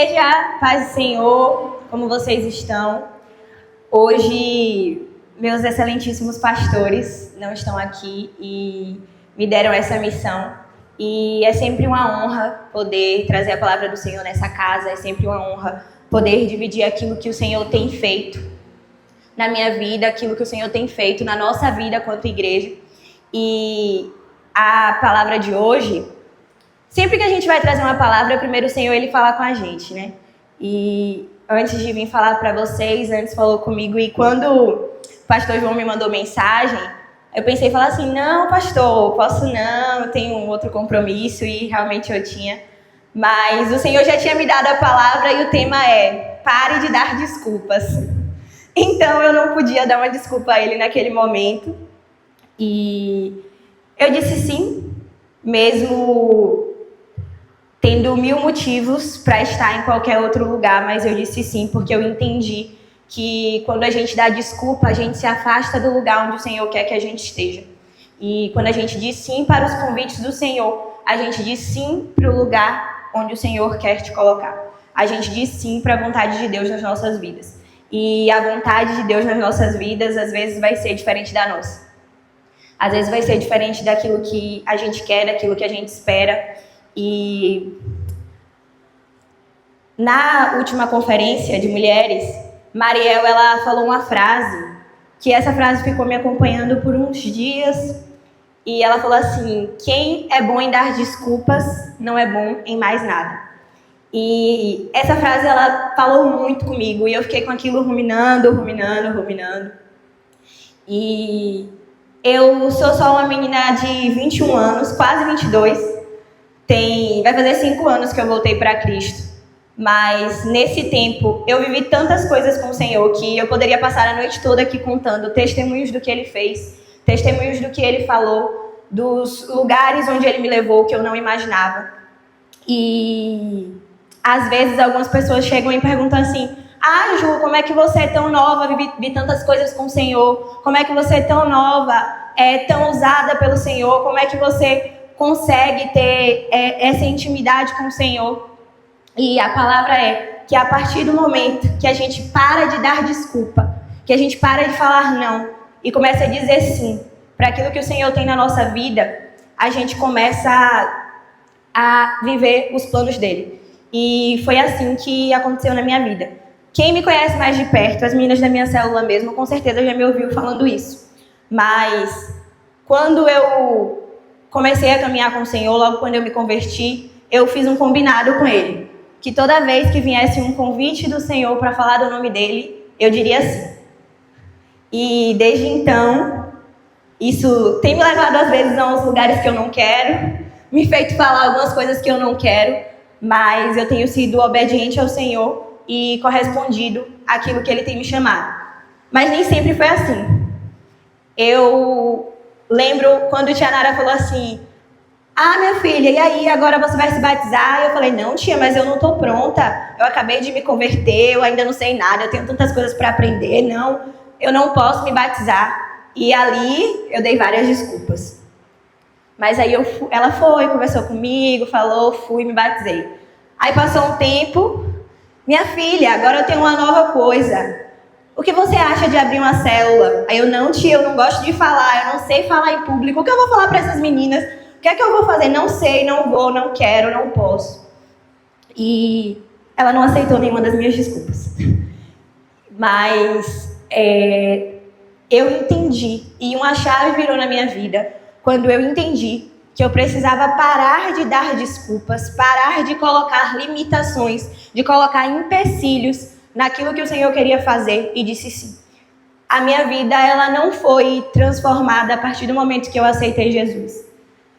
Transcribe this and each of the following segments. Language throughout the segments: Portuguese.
igreja, paz do Senhor, como vocês estão? Hoje, meus excelentíssimos pastores não estão aqui e me deram essa missão. E é sempre uma honra poder trazer a palavra do Senhor nessa casa, é sempre uma honra poder dividir aquilo que o Senhor tem feito na minha vida, aquilo que o Senhor tem feito na nossa vida quanto igreja. E a palavra de hoje, sempre que a gente vai trazer uma palavra, primeiro o Senhor ele fala com a gente, né? E antes de vir falar para vocês, antes falou comigo, e quando o pastor João me mandou mensagem, eu pensei em falar assim, não, pastor, posso não, eu tenho um outro compromisso, e realmente eu tinha. Mas o Senhor já tinha me dado a palavra e o tema é, pare de dar desculpas. Então eu não podia dar uma desculpa a ele naquele momento. E eu disse sim, mesmo tendo 1000 motivos para estar em qualquer outro lugar, mas eu disse sim, porque eu entendi que quando a gente dá desculpa, a gente se afasta do lugar onde o Senhor quer que a gente esteja. E quando a gente diz sim para os convites do Senhor, a gente diz sim para o lugar onde o Senhor quer te colocar. A gente diz sim para a vontade de Deus nas nossas vidas. E a vontade de Deus nas nossas vidas, às vezes, vai ser diferente da nossa. Às vezes vai ser diferente daquilo que a gente quer, daquilo que a gente espera. E na última conferência de mulheres, Mariel, ela falou uma frase, que essa frase ficou me acompanhando por uns dias, e ela falou assim, quem é bom em dar desculpas, não é bom em mais nada. E essa frase, ela falou muito comigo, e eu fiquei com aquilo ruminando. E eu sou só uma menina de 21 anos, quase 22, vai fazer 5 anos que eu voltei para Cristo. Mas nesse tempo eu vivi tantas coisas com o Senhor que eu poderia passar a noite toda aqui contando testemunhos do que Ele fez, testemunhos do que Ele falou, dos lugares onde Ele me levou que eu não imaginava. E às vezes algumas pessoas chegam e perguntam assim, Ju, como é que você é tão nova, vivi tantas coisas com o Senhor, como é que você é tão nova, tão usada pelo Senhor, como é que você consegue ter essa intimidade com o Senhor? E a palavra é que a partir do momento que a gente para de dar desculpa, que a gente para de falar não e começa a dizer sim para aquilo que o Senhor tem na nossa vida, a gente começa a viver os planos dele. E foi assim que aconteceu na minha vida. Quem me conhece mais de perto, as meninas da minha célula mesmo, com certeza já me ouviu falando isso. Mas quando eu comecei a caminhar com o Senhor, logo quando eu me converti, eu fiz um combinado com ele. Que toda vez que viesse um convite do Senhor para falar do nome dele, eu diria sim. E desde então, isso tem me levado às vezes a uns lugares que eu não quero, me feito falar algumas coisas que eu não quero, mas eu tenho sido obediente ao Senhor e correspondido àquilo que Ele tem me chamado. Mas nem sempre foi assim. Eu lembro quando a tia Nara falou assim, minha filha, e aí, agora você vai se batizar? Eu falei, não, tia, mas eu não estou pronta. Eu acabei de me converter, eu ainda não sei nada, eu tenho tantas coisas para aprender, não, eu não posso me batizar. E ali, eu dei várias desculpas. Mas aí ela foi, conversou comigo, falou, fui, me batizei. Aí passou um tempo, minha filha, agora eu tenho uma nova coisa. O que você acha de abrir uma célula? Aí eu, não, tia, eu não gosto de falar, eu não sei falar em público, o que eu vou falar para essas meninas? O que é que eu vou fazer? Não sei, não vou, não quero, não posso. E ela não aceitou nenhuma das minhas desculpas. Mas eu entendi, e uma chave virou na minha vida, quando eu entendi que eu precisava parar de dar desculpas, parar de colocar limitações, de colocar empecilhos naquilo que o Senhor queria fazer, e disse sim. A minha vida, ela não foi transformada a partir do momento que eu aceitei Jesus.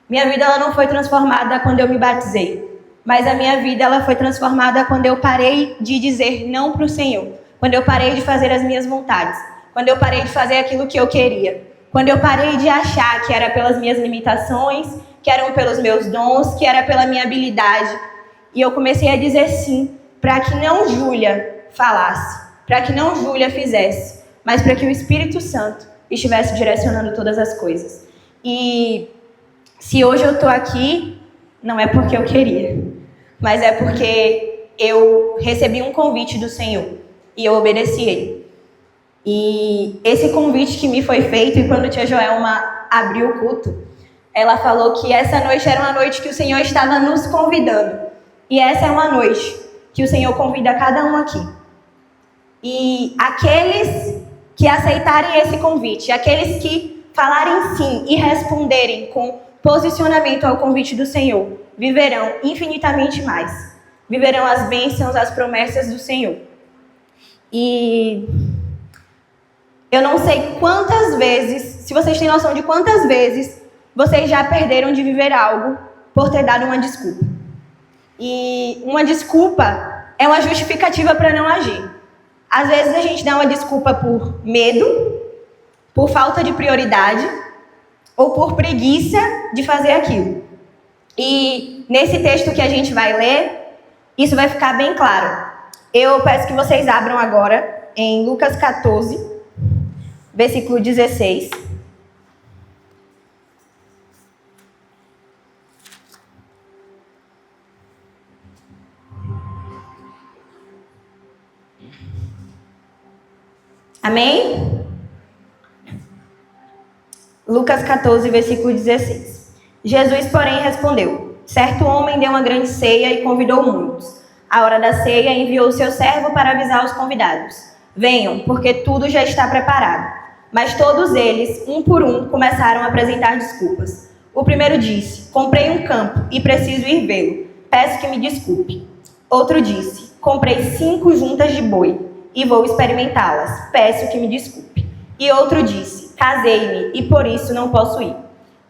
Minha vida ela não foi transformada quando eu me batizei, mas a minha vida ela foi transformada quando eu parei de dizer não para o Senhor, quando eu parei de fazer as minhas vontades, quando eu parei de fazer aquilo que eu queria, quando eu parei de achar que era pelas minhas limitações, que eram pelos meus dons, que era pela minha habilidade, e eu comecei a dizer sim para que não Júlia falasse, para que não Júlia fizesse, mas para que o Espírito Santo estivesse direcionando todas as coisas. E se hoje eu estou aqui, não é porque eu queria, mas é porque eu recebi um convite do Senhor e eu obedeci ele. E esse convite que me foi feito, e quando a tia Joelma abriu o culto, ela falou que essa noite era uma noite que o Senhor estava nos convidando. E essa é uma noite que o Senhor convida cada um aqui. E aqueles que aceitarem esse convite, aqueles que falarem sim e responderem com posicionamento ao convite do Senhor, viverão infinitamente mais. Viverão as bênçãos, as promessas do Senhor. E eu não sei quantas vezes, se vocês têm noção de quantas vezes vocês já perderam de viver algo por ter dado uma desculpa. E uma desculpa é uma justificativa para não agir. Às vezes a gente dá uma desculpa por medo, por falta de prioridade ou por preguiça de fazer aquilo. E nesse texto que a gente vai ler, isso vai ficar bem claro. Eu peço que vocês abram agora em Lucas 14, versículo 16. Amém? Lucas 14, versículo 16. Jesus, porém, respondeu: certo homem deu uma grande ceia e convidou muitos. À hora da ceia, enviou seu servo para avisar os convidados: venham, porque tudo já está preparado. Mas todos eles, um por um, começaram a apresentar desculpas. O primeiro disse: comprei um campo e preciso ir vê-lo. Peço que me desculpe. Outro disse: comprei 5 juntas de boi e vou experimentá-las. Peço que me desculpe. E outro disse: casei-me e por isso não posso ir.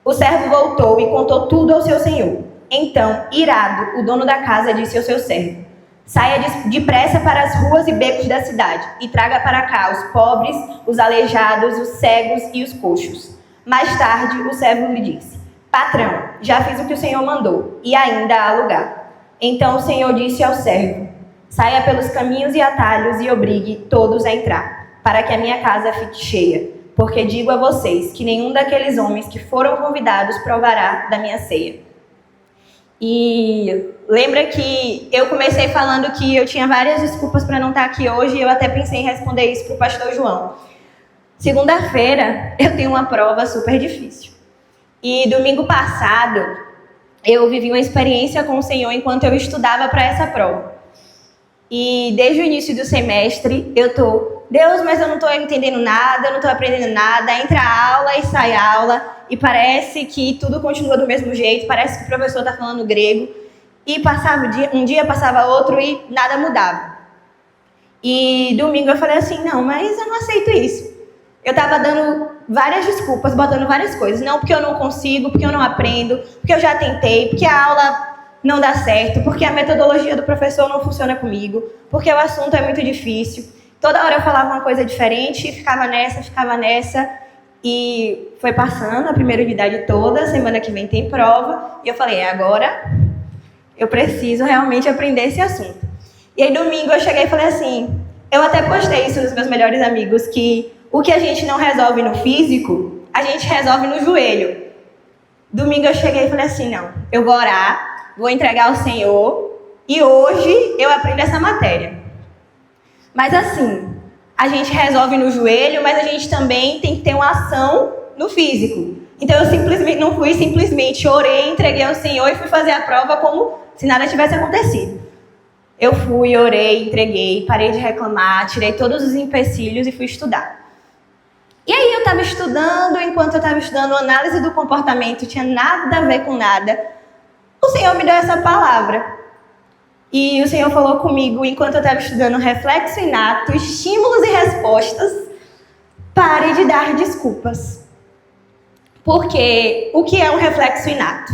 O servo voltou e contou tudo ao seu senhor. Então, irado, o dono da casa disse ao seu servo: saia depressa para as ruas e becos da cidade e traga para cá os pobres, os aleijados, os cegos e os coxos. Mais tarde, o servo lhe disse: patrão, já fiz o que o senhor mandou e ainda há lugar. Então o senhor disse ao servo: saia pelos caminhos e atalhos e obrigue todos a entrar, para que a minha casa fique cheia. Porque digo a vocês que nenhum daqueles homens que foram convidados provará da minha ceia. E lembra que eu comecei falando que eu tinha várias desculpas para não estar aqui hoje, e eu até pensei em responder isso para o pastor João. Segunda-feira eu tenho uma prova super difícil. E domingo passado eu vivi uma experiência com o Senhor enquanto eu estudava para essa prova. E desde o início do semestre eu tô: Deus, mas eu não estou entendendo nada, eu não estou aprendendo nada. Entra aula e sai aula e parece que tudo continua do mesmo jeito, parece que o professor está falando grego. E passava um dia passava outro e nada mudava. E domingo eu falei assim: não, mas eu não aceito isso. Eu estava dando várias desculpas, botando várias coisas. Não, porque eu não consigo, porque eu não aprendo, porque eu já tentei, porque a aula não dá certo, porque a metodologia do professor não funciona comigo, porque o assunto é muito difícil. Toda hora eu falava uma coisa diferente, ficava nessa, e foi passando a primeira unidade toda, semana que vem tem prova, e eu falei: agora eu preciso realmente aprender esse assunto. E aí domingo eu cheguei e falei assim, eu até postei isso nos meus melhores amigos, que o que a gente não resolve no físico, a gente resolve no joelho. Domingo eu cheguei e falei assim: não, eu vou orar, vou entregar ao Senhor, e hoje eu aprendo essa matéria. Mas assim, a gente resolve no joelho, mas a gente também tem que ter uma ação no físico. Então eu simplesmente orei, entreguei ao Senhor e fui fazer a prova como se nada tivesse acontecido. Eu fui, orei, entreguei, parei de reclamar, tirei todos os empecilhos e fui estudar. E aí eu estava estudando, enquanto eu estava estudando análise do comportamento, tinha nada a ver com nada, o Senhor me deu essa palavra. E o Senhor falou comigo, enquanto eu estava estudando reflexo inato, estímulos e respostas: pare de dar desculpas. Porque o que é um reflexo inato?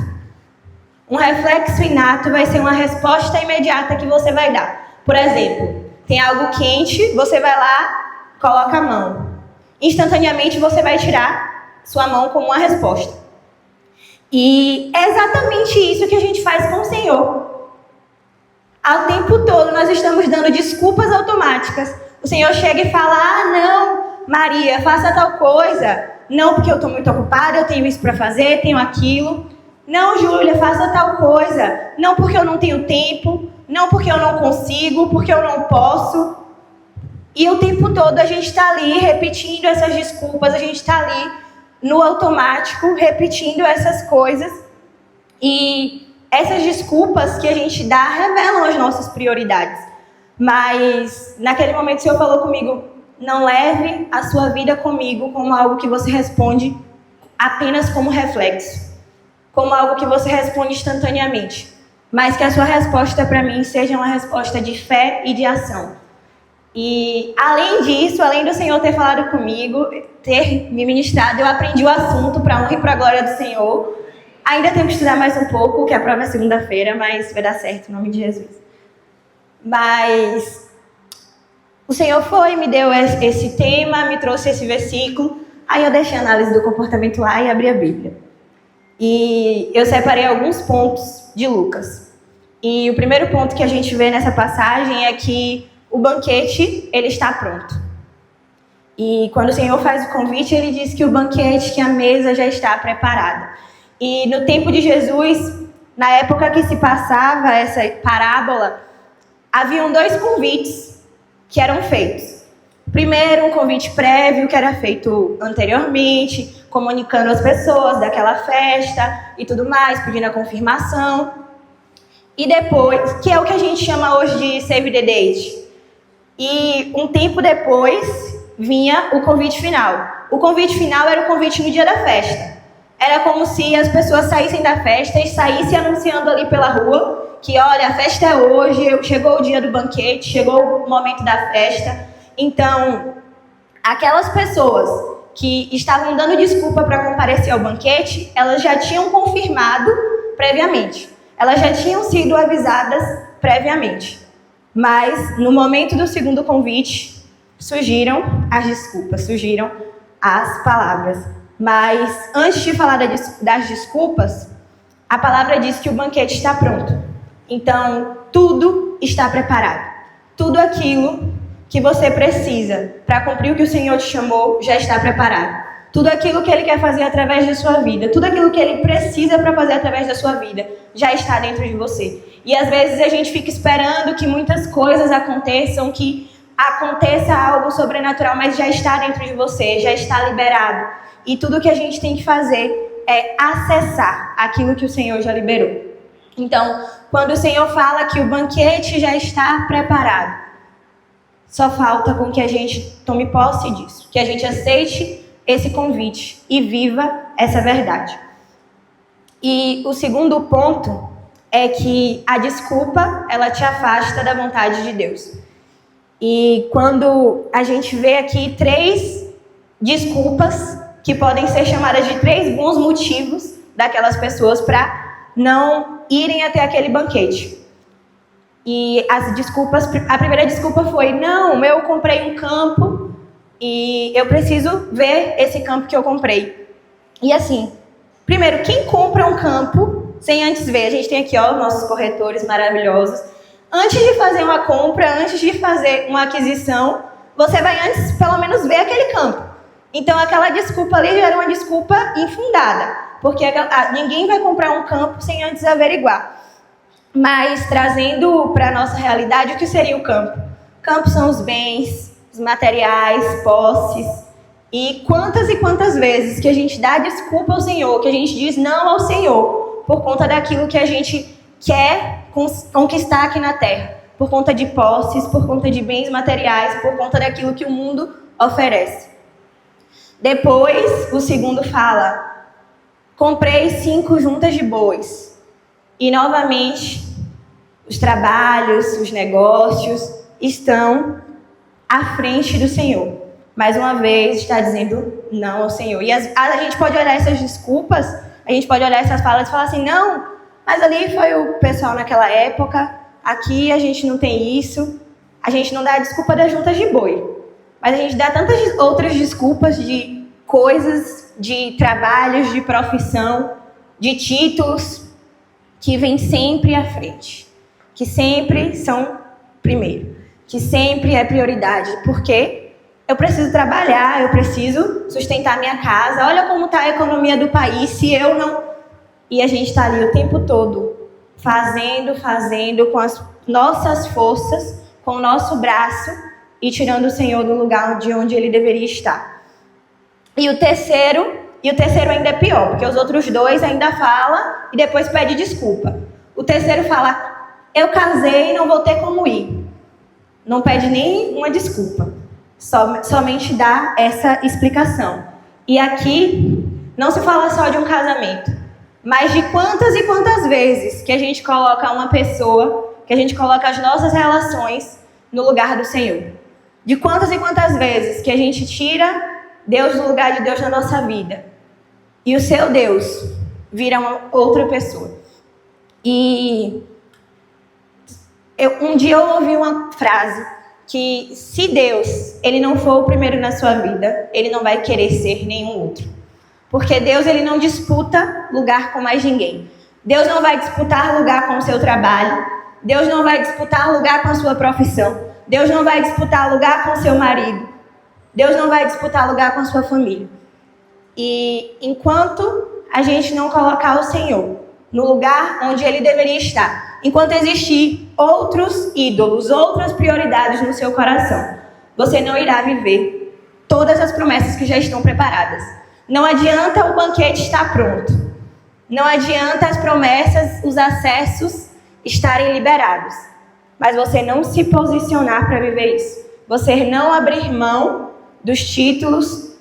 Um reflexo inato vai ser uma resposta imediata que você vai dar. Por exemplo, tem algo quente, você vai lá, coloca a mão. Instantaneamente você vai tirar sua mão como uma resposta. E é exatamente isso que a gente faz com o Senhor. Ao tempo todo nós estamos dando desculpas automáticas. O Senhor chega e fala: ah, não, Maria, faça tal coisa. Não, porque eu estou muito ocupada, eu tenho isso para fazer, tenho aquilo. Não, Júlia, faça tal coisa. Não, porque eu não tenho tempo. não porque eu não consigo, porque eu não posso. E o tempo todo a gente está ali repetindo essas desculpas, a gente está ali no automático repetindo essas coisas. E essas desculpas que a gente dá revelam as nossas prioridades. Mas naquele momento o Senhor falou comigo, não leve a sua vida comigo como algo que você responde apenas como reflexo, como algo que você responde instantaneamente, mas que a sua resposta para mim seja uma resposta de fé e de ação. E além disso, além do Senhor ter falado comigo, ter me ministrado, eu aprendi o assunto para a honra e para a glória do Senhor. Ainda tenho que estudar mais um pouco, que a prova é segunda-feira, mas vai dar certo, em nome de Jesus. Mas o Senhor me deu esse tema, me trouxe esse versículo, aí eu deixei a análise do comportamento lá e abri a Bíblia. E eu separei alguns pontos de Lucas. E o primeiro ponto que a gente vê nessa passagem é que o banquete, ele está pronto. E quando o Senhor faz o convite, ele diz que o banquete, que a mesa já está preparada. E no tempo de Jesus, na época que se passava essa parábola, haviam 2 convites que eram feitos. Primeiro, um convite prévio que era feito anteriormente, comunicando às pessoas daquela festa e tudo mais, pedindo a confirmação. E depois, que é o que a gente chama hoje de Save the Date. E um tempo depois vinha o convite final. O convite final era o convite no dia da festa. Era como se as pessoas saíssem da festa e saíssem anunciando ali pela rua que, olha, a festa é hoje, chegou o dia do banquete, chegou o momento da festa. Então, aquelas pessoas que estavam dando desculpa para comparecer ao banquete, elas já tinham confirmado previamente. Elas já tinham sido avisadas previamente. Mas, no momento do segundo convite, surgiram as desculpas, surgiram as palavras. Mas, antes de falar das desculpas, a palavra diz que o banquete está pronto. Então, tudo está preparado. Tudo aquilo que você precisa para cumprir o que o Senhor te chamou já está preparado. Tudo aquilo que Ele quer fazer através da sua vida, tudo aquilo que Ele precisa para fazer através da sua vida, já está dentro de você. E às vezes a gente fica esperando que muitas coisas aconteçam, que aconteça algo sobrenatural, mas já está dentro de você, já está liberado. E tudo que a gente tem que fazer é acessar aquilo que o Senhor já liberou. Então, quando o Senhor fala que o banquete já está preparado, só falta com que a gente tome posse disso, que a gente aceite esse convite e viva essa verdade. E o segundo ponto é que a desculpa, ela te afasta da vontade de Deus. E quando a gente vê aqui 3 desculpas que podem ser chamadas de 3 bons motivos daquelas pessoas para não irem até aquele banquete. E as desculpas, a primeira desculpa foi, não, eu comprei um campo e eu preciso ver esse campo que eu comprei. E assim, primeiro, quem compra um campo sem antes ver? A gente tem aqui, ó, nossos corretores maravilhosos. Antes de fazer uma compra, antes de fazer uma aquisição, você vai antes, pelo menos, ver aquele campo. Então, aquela desculpa ali já era uma desculpa infundada, porque ninguém vai comprar um campo sem antes averiguar. Mas, trazendo para a nossa realidade, o que seria o campo? Campo são os bens, os materiais, posses. E quantas vezes que a gente dá desculpa ao Senhor, que a gente diz não ao Senhor, por conta daquilo que a gente quer conquistar aqui na terra, por conta de posses, por conta de bens materiais, por conta daquilo que o mundo oferece. Depois, o segundo fala, comprei 5 juntas de bois. E, novamente, os trabalhos, os negócios estão à frente do Senhor. Mais uma vez, está dizendo não ao Senhor. E a gente pode olhar essas desculpas, a gente pode olhar essas falas e falar assim, não, mas ali foi o pessoal naquela época, aqui a gente não tem isso. A gente não dá a desculpa das juntas de boi. Mas a gente dá tantas outras desculpas de coisas, de trabalhos, de profissão, de títulos, que vêm sempre à frente. Que sempre são primeiro. Que sempre é prioridade. Porque eu preciso trabalhar, eu preciso sustentar minha casa. Olha como está a economia do país, se eu não... E a gente está ali o tempo todo fazendo com as nossas forças, com o nosso braço e tirando o Senhor do lugar de onde ele deveria estar. E o terceiro ainda é pior, porque os outros dois ainda falam e depois pede desculpa. O terceiro fala, eu casei e não vou ter como ir. Não pede nem uma desculpa, somente dá essa explicação. E aqui não se fala só de um casamento, mas de quantas e quantas vezes que a gente coloca uma pessoa, que a gente coloca as nossas relações no lugar do Senhor. De quantas e quantas vezes que a gente tira Deus do lugar de Deus na nossa vida. E o seu Deus vira uma outra pessoa. E um dia eu ouvi uma frase que se Deus ele não for o primeiro na sua vida, ele não vai querer ser nenhum outro. Porque Deus ele não disputa lugar com mais ninguém. Deus não vai disputar lugar com o seu trabalho. Deus não vai disputar lugar com a sua profissão. Deus não vai disputar lugar com o seu marido. Deus não vai disputar lugar com a sua família. E enquanto a gente não colocar o Senhor no lugar onde ele deveria estar, enquanto existir outros ídolos, outras prioridades no seu coração, você não irá viver todas as promessas que já estão preparadas. Não adianta o banquete estar pronto. Não adianta as promessas, os acessos estarem liberados. Mas você não se posicionar para viver isso. Você não abrir mão dos títulos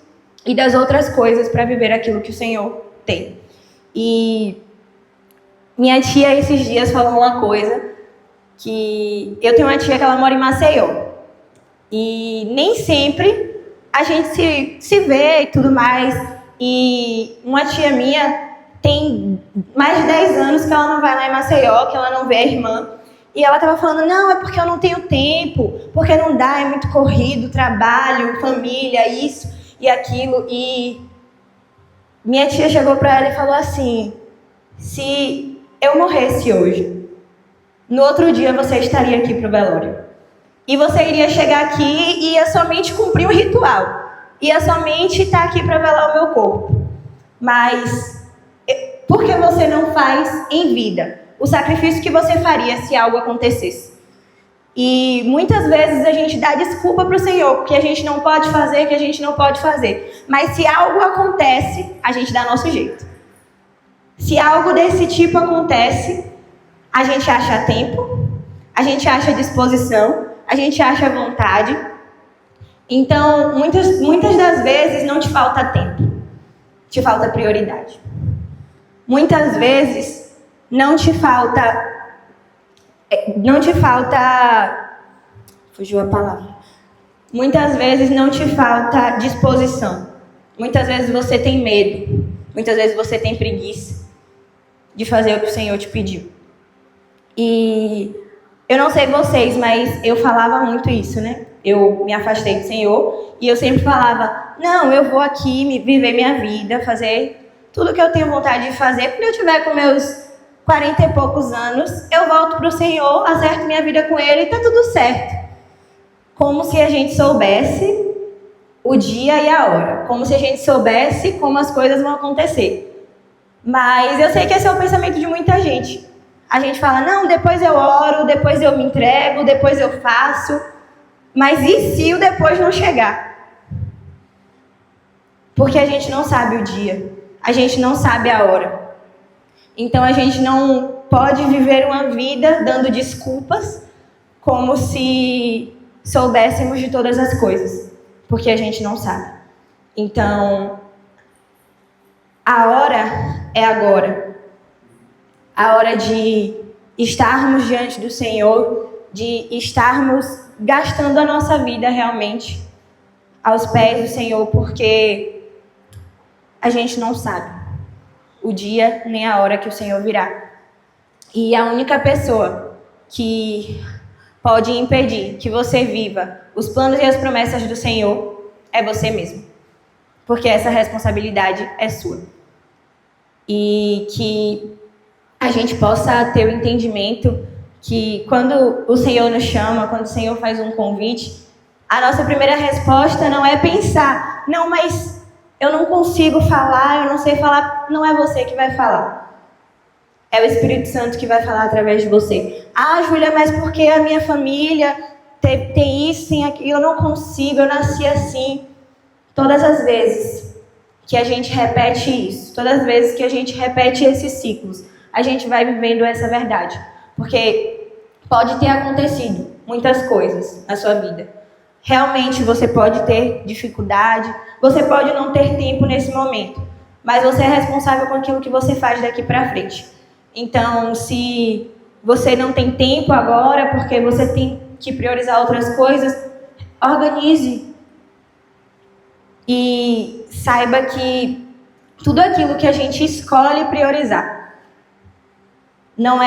e das outras coisas para viver aquilo que o Senhor tem. E minha tia esses dias falou uma coisa, que eu tenho uma tia que ela mora em Maceió. E nem sempre a gente se vê e tudo mais. E uma tia minha tem mais de 10 anos que ela não vai lá em Maceió, que ela não vê a irmã. E ela estava falando, não, é porque eu não tenho tempo, porque não dá, é muito corrido, trabalho, família, isso e aquilo. E minha tia chegou para ela e falou assim, se eu morresse hoje, no outro dia você estaria aqui para o velório. E você iria chegar aqui e ia somente cumprir um ritual. Ia somente estar aqui para velar o meu corpo. Mas por que você não faz em vida o sacrifício que você faria se algo acontecesse? E muitas vezes a gente dá desculpa para o Senhor, porque a gente não pode fazer, que a gente não pode fazer. Mas se algo acontece, a gente dá nosso jeito. Se algo desse tipo acontece, a gente acha tempo, a gente acha disposição, a gente acha vontade. Então, muitas das vezes não te falta tempo, te falta prioridade. Muitas vezes não te falta, fugiu a palavra. Muitas vezes não te falta disposição. Muitas vezes você tem medo. Muitas vezes você tem preguiça de fazer o que o Senhor te pediu. E eu não sei vocês, mas eu falava muito isso, né? Eu me afastei do Senhor e eu sempre falava, não, eu vou aqui viver minha vida, fazer tudo que eu tenho vontade de fazer. Quando eu tiver com meus 40 e poucos anos, eu volto para o Senhor, acerto minha vida com Ele e tá tudo certo. Como se a gente soubesse o dia e a hora. Como se a gente soubesse como as coisas vão acontecer. Mas eu sei que esse é o pensamento de muita gente. A gente fala, não, depois eu oro, depois eu me entrego, depois eu faço. Mas e se o depois não chegar? Porque a gente não sabe o dia. A gente não sabe a hora. Então a gente não pode viver uma vida dando desculpas como se soubéssemos de todas as coisas. Porque a gente não sabe. Então, a hora é agora. A hora de estarmos diante do Senhor, de estarmos gastando a nossa vida realmente aos pés do Senhor, porque a gente não sabe o dia nem a hora que o Senhor virá. E a única pessoa que pode impedir que você viva os planos e as promessas do Senhor é você mesmo. Porque essa responsabilidade é sua. E que a gente possa ter o entendimento que quando o Senhor nos chama, quando o Senhor faz um convite, a nossa primeira resposta não é pensar, não, mas eu não consigo falar, eu não sei falar, não é você que vai falar. É o Espírito Santo que vai falar através de você. Ah, Júlia, mas por que a minha família tem isso, tem aquilo, eu não consigo, eu nasci assim. Todas as vezes que a gente repete isso, todas as vezes que a gente repete esses ciclos, a gente vai vivendo essa verdade. Porque pode ter acontecido muitas coisas na sua vida. Realmente você pode ter dificuldade, você pode não ter tempo nesse momento, mas você é responsável com aquilo que você faz daqui para frente. Então, se você não tem tempo agora, porque você tem que priorizar outras coisas, organize. E saiba que tudo aquilo que a gente escolhe priorizar, não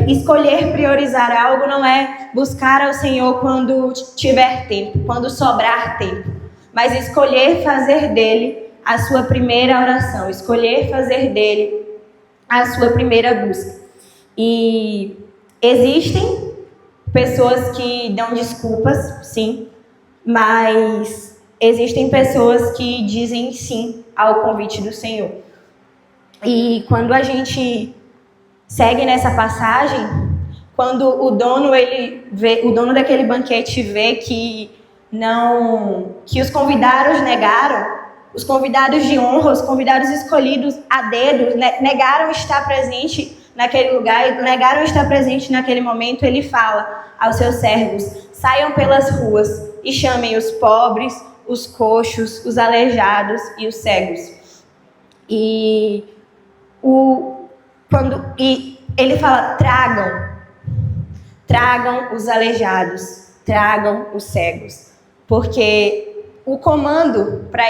escolher priorizar algo, não é buscar ao Senhor quando tiver tempo, quando sobrar tempo, mas escolher fazer dele a sua primeira oração, escolher fazer dele a sua primeira busca. E existem pessoas que dão desculpas, sim, mas existem pessoas que dizem sim ao convite do Senhor. E quando a gente segue nessa passagem, quando o dono daquele banquete vê que os convidados negaram, os convidados de honra, os convidados escolhidos a dedo, negaram estar presente naquele lugar, negaram estar presente naquele momento, ele fala aos seus servos: saiam pelas ruas e chamem os pobres, os coxos, os aleijados e os cegos. E ele fala: tragam os aleijados, tragam os cegos, porque o comando para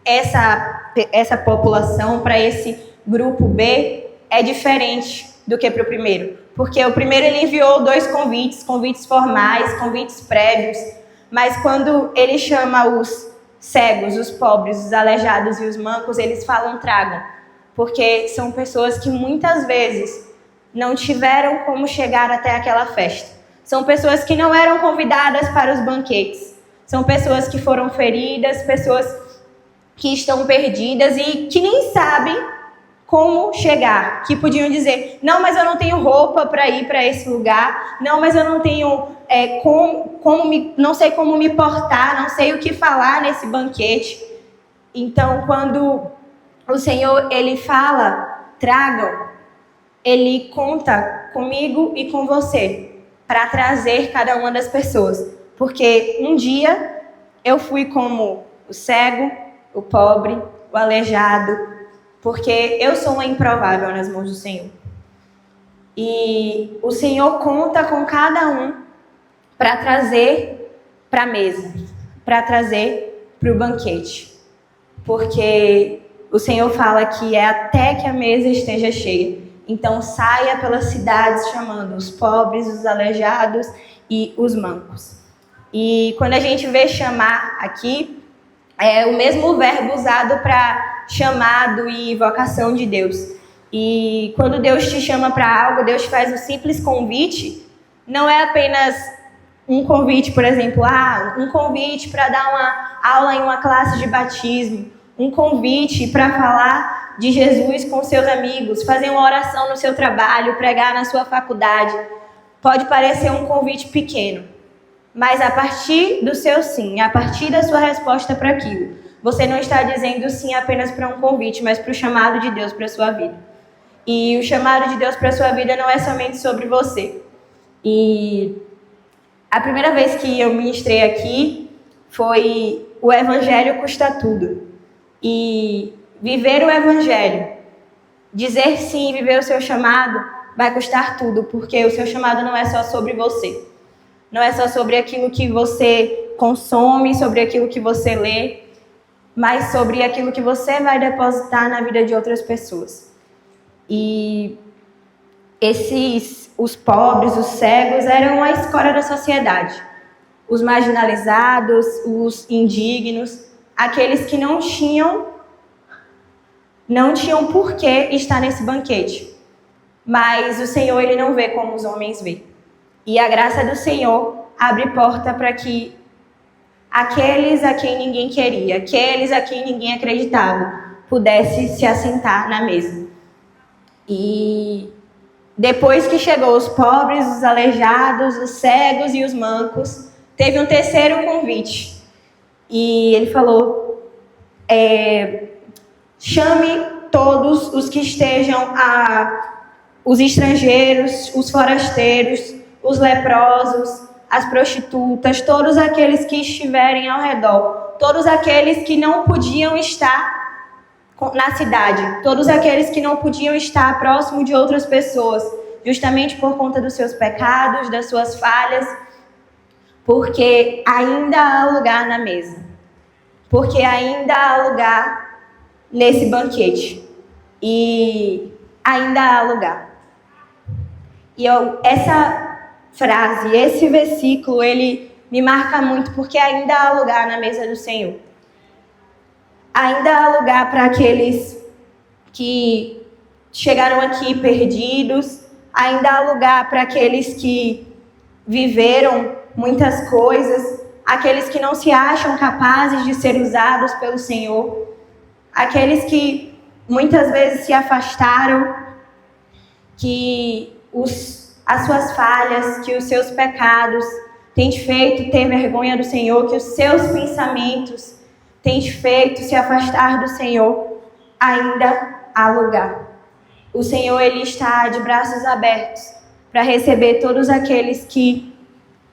essa população, para esse grupo B, é diferente do que para o primeiro. Porque o primeiro ele enviou 2 convites formais, convites prévios, mas quando ele chama os cegos, os pobres, os aleijados e os mancos, eles falam tragam, porque são pessoas que muitas vezes não tiveram como chegar até aquela festa. São pessoas que não eram convidadas para os banquetes. São pessoas que foram feridas, pessoas que estão perdidas e que nem sabem como chegar. Que podiam dizer: não, mas eu não tenho roupa para ir para esse lugar. Não, mas eu não tenho não sei como me portar, não sei o que falar nesse banquete. Então, quando o Senhor ele fala tragam, ele conta comigo e com você para trazer cada uma das pessoas. Porque um dia eu fui como o cego, o pobre, o aleijado, porque eu sou uma improvável nas mãos do Senhor. E o Senhor conta com cada um para trazer para a mesa, para trazer para o banquete. Porque o Senhor fala que é até que a mesa esteja cheia. Então saia pelas cidades chamando os pobres, os aleijados e os mancos. E quando a gente vê chamar aqui, é o mesmo verbo usado para chamado e vocação de Deus. E quando Deus te chama para algo, Deus te faz um simples convite, não é apenas um convite, por exemplo, um convite para dar uma aula em uma classe de batismo, um convite para falar de Jesus com seus amigos, fazer uma oração no seu trabalho, pregar na sua faculdade. Pode parecer um convite pequeno, mas a partir do seu sim, a partir da sua resposta para aquilo, você não está dizendo sim apenas para um convite, mas para o chamado de Deus para a sua vida. E o chamado de Deus para a sua vida não é somente sobre você. E a primeira vez que eu ministrei aqui foi o Evangelho custa tudo. E viver o Evangelho, dizer sim, viver o seu chamado, vai custar tudo, porque o seu chamado não é só sobre você. Não é só sobre aquilo que você consome, sobre aquilo que você lê, mas sobre aquilo que você vai depositar na vida de outras pessoas. E os pobres, os cegos, eram a escória da sociedade. Os marginalizados, os indignos, aqueles que não tinham por que estar nesse banquete. Mas o Senhor, ele não vê como os homens veem. E a graça do Senhor abre porta para que aqueles a quem ninguém queria, aqueles a quem ninguém acreditava, pudesse se assentar na mesa. E depois que chegou os pobres, os aleijados, os cegos e os mancos, teve um terceiro convite. E ele falou, chame todos os que estejam, os estrangeiros, os forasteiros, os leprosos, as prostitutas, todos aqueles que estiverem ao redor, todos aqueles que não podiam estar na cidade, todos aqueles que não podiam estar próximo de outras pessoas, justamente por conta dos seus pecados, das suas falhas, porque ainda há lugar na mesa, porque ainda há lugar nesse banquete, e ainda há lugar. E essa frase, esse versículo, ele me marca muito, porque ainda há lugar na mesa do Senhor. Ainda há lugar para aqueles que chegaram aqui perdidos, ainda há lugar para aqueles que viveram muitas coisas, aqueles que não se acham capazes de ser usados pelo Senhor, aqueles que muitas vezes se afastaram, que as suas falhas, que os seus pecados têm te feito ter vergonha do Senhor, que os seus pensamentos têm te feito se afastar do Senhor, ainda há lugar. O Senhor, Ele está de braços abertos para receber todos aqueles que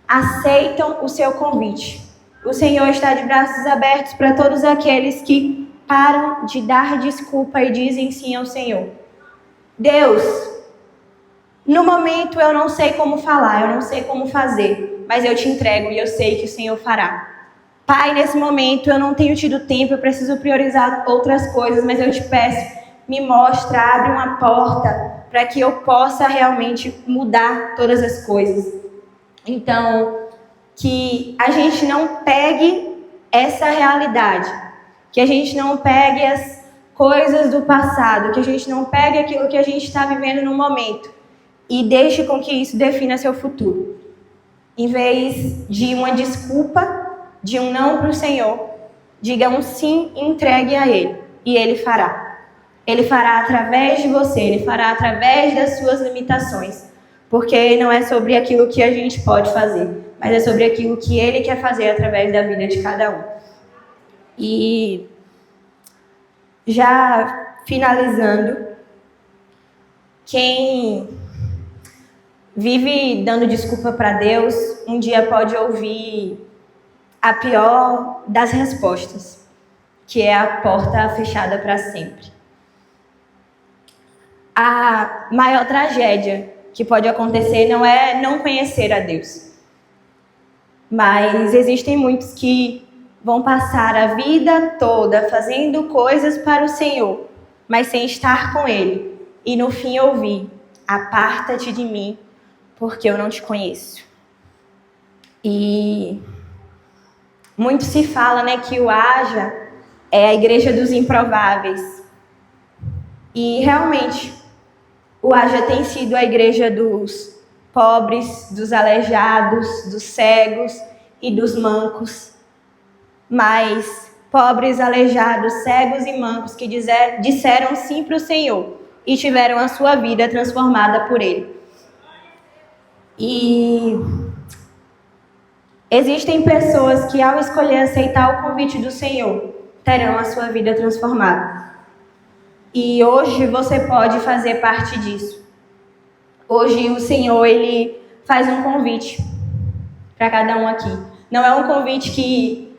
aceitam o seu convite. O Senhor está de braços abertos para todos aqueles que param de dar desculpa e dizem sim ao Senhor. Deus, no momento eu não sei como falar, eu não sei como fazer, mas eu te entrego e eu sei que o Senhor fará. Pai, nesse momento eu não tenho tido tempo, eu preciso priorizar outras coisas, mas eu te peço, me mostra, abre uma porta para que eu possa realmente mudar todas as coisas. Então, que a gente não pegue essa realidade, que a gente não pegue as coisas do passado, que a gente não pegue aquilo que a gente está vivendo no momento e deixe com que isso defina seu futuro. Em vez de uma desculpa, de um não para o Senhor, diga um sim e entregue a Ele, e Ele fará. Ele fará através de você, Ele fará através das suas limitações, porque não é sobre aquilo que a gente pode fazer, mas é sobre aquilo que Ele quer fazer através da vida de cada um. E já finalizando, quem vive dando desculpa para Deus, um dia pode ouvir a pior das respostas, que é a porta fechada para sempre. A maior tragédia que pode acontecer não é não conhecer a Deus, mas existem muitos que vão passar a vida toda fazendo coisas para o Senhor, mas sem estar com Ele, e no fim ouvir: aparta-te de mim, porque eu não te conheço. E muito se fala, que o Haja é a igreja dos improváveis. E realmente, o Haja tem sido a igreja dos pobres, dos aleijados, dos cegos e dos mancos. Mas pobres, aleijados, cegos e mancos que disseram sim para o Senhor e tiveram a sua vida transformada por Ele. E existem pessoas que, ao escolher aceitar o convite do Senhor, terão a sua vida transformada. E hoje você pode fazer parte disso. Hoje o Senhor, Ele faz um convite para cada um aqui. Não é um convite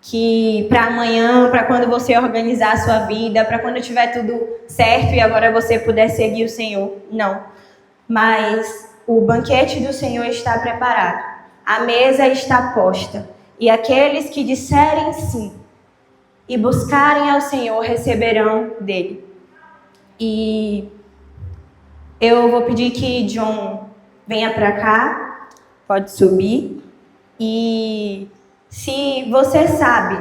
que para amanhã, para quando você organizar a sua vida, para quando tiver tudo certo e agora você puder seguir o Senhor. Não. Mas o banquete do Senhor está preparado. A mesa está posta. E aqueles que disserem sim e buscarem ao Senhor receberão dele. E eu vou pedir que John venha para cá, pode subir. E se você sabe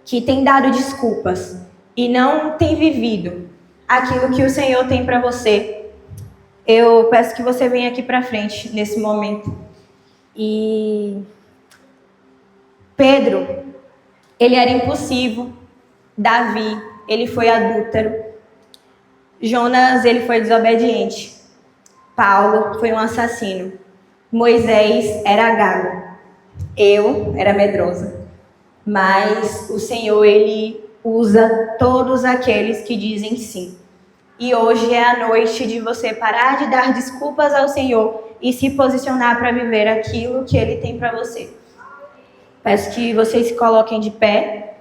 que tem dado desculpas e não tem vivido aquilo que o Senhor tem para você, eu peço que você venha aqui para frente nesse momento. E Pedro, ele era impulsivo. Davi, ele foi adúltero. Jonas, ele foi desobediente. Paulo foi um assassino. Moisés era gago. Eu era medrosa. Mas o Senhor, ele usa todos aqueles que dizem sim. E hoje é a noite de você parar de dar desculpas ao Senhor e se posicionar para viver aquilo que Ele tem para você. Peço que vocês se coloquem de pé.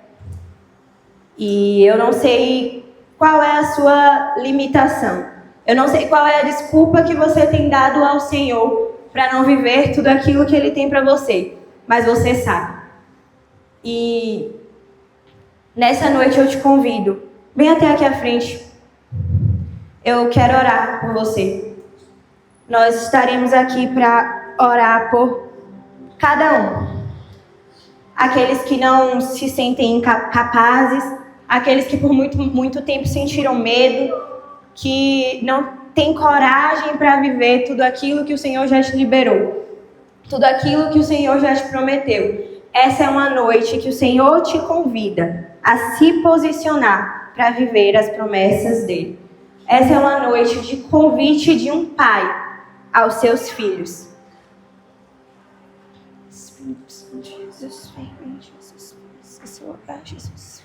E eu não sei qual é a sua limitação. Eu não sei qual é a desculpa que você tem dado ao Senhor para não viver tudo aquilo que Ele tem para você. Mas você sabe. E nessa noite eu te convido. Vem até aqui à frente. Eu quero orar por você. Nós estaremos aqui para orar por cada um. Aqueles que não se sentem capazes, aqueles que por muito tempo sentiram medo, que não têm coragem para viver tudo aquilo que o Senhor já te liberou, tudo aquilo que o Senhor já te prometeu. Essa é uma noite que o Senhor te convida a se posicionar para viver as promessas dele. Essa é uma noite de convite de um pai aos seus filhos. Espírito Santo, Jesus, vem, Jesus, esse lugar, Jesus.